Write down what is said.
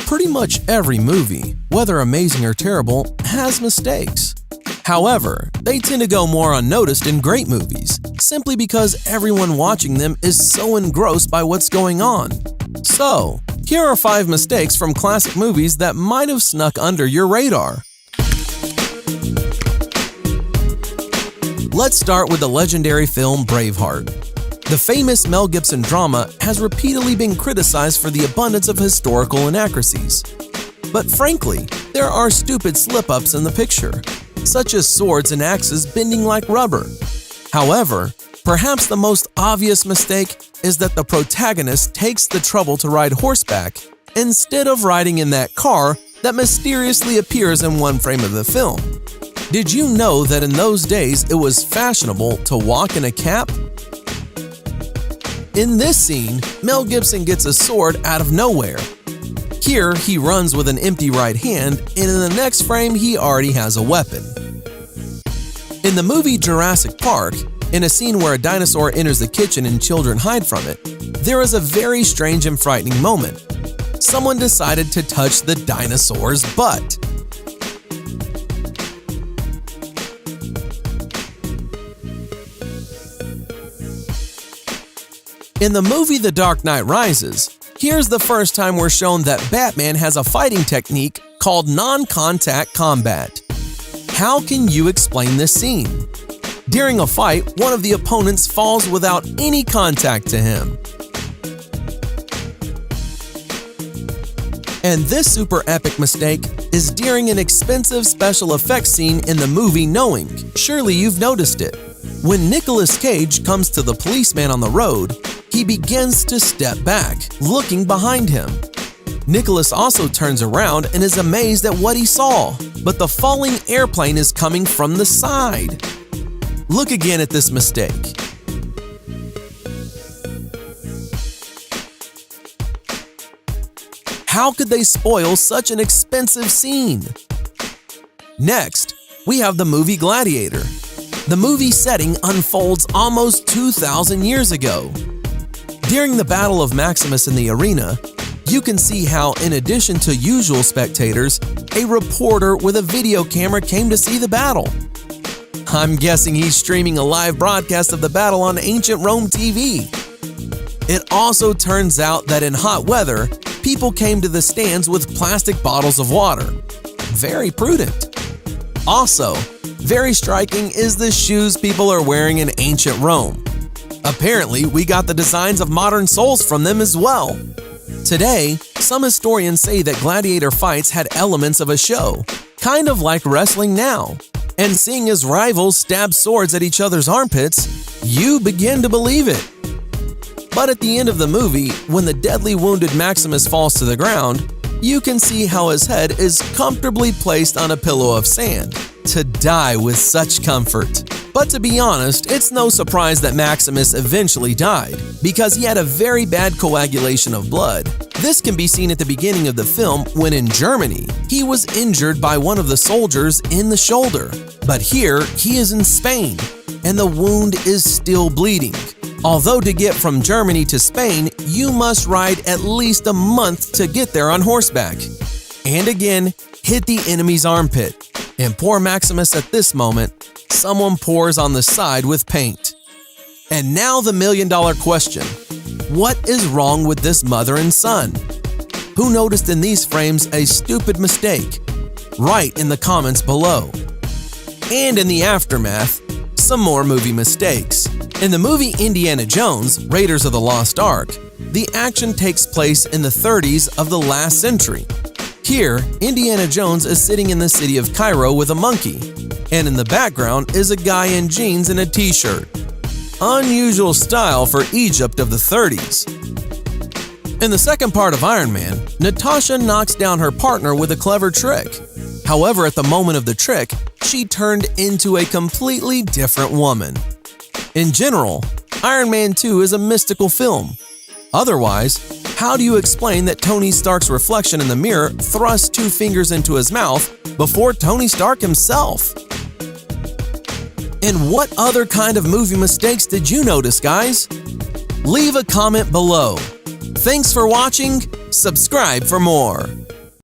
Pretty much every movie, whether amazing or terrible, has mistakes. However, they tend to go more unnoticed in great movies, simply because everyone watching them is so engrossed by what's going on. So, here are 5 mistakes from classic movies that might have snuck under your radar. Let's start with the legendary film Braveheart. The famous Mel Gibson drama has repeatedly been criticized for the abundance of historical inaccuracies. But frankly, there are stupid slip-ups in the picture, such as swords and axes bending like rubber. However, perhaps the most obvious mistake is that the protagonist takes the trouble to ride horseback instead of riding in that car that mysteriously appears in one frame of the film. Did you know that in those days it was fashionable to walk in a cap? In this scene, Mel Gibson gets a sword out of nowhere. Here, he runs with an empty right hand, and in the next frame, he already has a weapon. In the movie Jurassic Park, in a scene where a dinosaur enters the kitchen and children hide from it, there is a very strange and frightening moment. Someone decided to touch the dinosaur's butt. In the movie The Dark Knight Rises, here's the first time we're shown that Batman has a fighting technique called non-contact combat. How can you explain this scene? During a fight, one of the opponents falls without any contact to him. And this super epic mistake is during an expensive special effects scene in the movie Knowing. Surely you've noticed it. When Nicolas Cage comes to the policeman on the road, he begins to step back, looking behind him. Nicholas also turns around and is amazed at what he saw, but the falling airplane is coming from the side. Look again at this mistake. How could they spoil such an expensive scene? Next, we have the movie Gladiator. The movie setting unfolds almost 2,000 years ago. During the Battle of Maximus in the arena, you can see how, in addition to usual spectators, a reporter with a video camera came to see the battle. I'm guessing he's streaming a live broadcast of the battle on Ancient Rome TV. It also turns out that in hot weather, people came to the stands with plastic bottles of water. Very prudent. Also, very striking is the shoes people are wearing in Ancient Rome. Apparently, we got the designs of modern soles from them as well. Today, some historians say that gladiator fights had elements of a show, kind of like wrestling now. And seeing as rivals stab swords at each other's armpits, you begin to believe it. But at the end of the movie, when the deadly wounded Maximus falls to the ground, you can see how his head is comfortably placed on a pillow of sand, to die with such comfort. But to be honest, it's no surprise that Maximus eventually died, because he had a very bad coagulation of blood. This can be seen at the beginning of the film when in Germany, he was injured by one of the soldiers in the shoulder. But here, he is in Spain, and the wound is still bleeding. Although to get from Germany to Spain, you must ride at least a month to get there on horseback. And again, hit the enemy's armpit. And poor Maximus at this moment, someone pours on the side with paint. And now the million-dollar question. What is wrong with this mother and son? Who noticed in these frames a stupid mistake? Write in the comments below. And in the aftermath, some more movie mistakes. In the movie Indiana Jones, Raiders of the Lost Ark, the action takes place in the 30s of the last century. Here, Indiana Jones is sitting in the city of Cairo with a monkey, and in the background is a guy in jeans and a t-shirt. Unusual style for Egypt of the 30s. In the second part of Iron Man, Natasha knocks down her partner with a clever trick. However, at the moment of the trick, she turned into a completely different woman. In general, Iron Man 2 is a mystical film. Otherwise, how do you explain that Tony Stark's reflection in the mirror thrusts 2 fingers into his mouth before Tony Stark himself? And what other kind of movie mistakes did you notice, guys? Leave a comment below. Thanks for watching. Subscribe for more.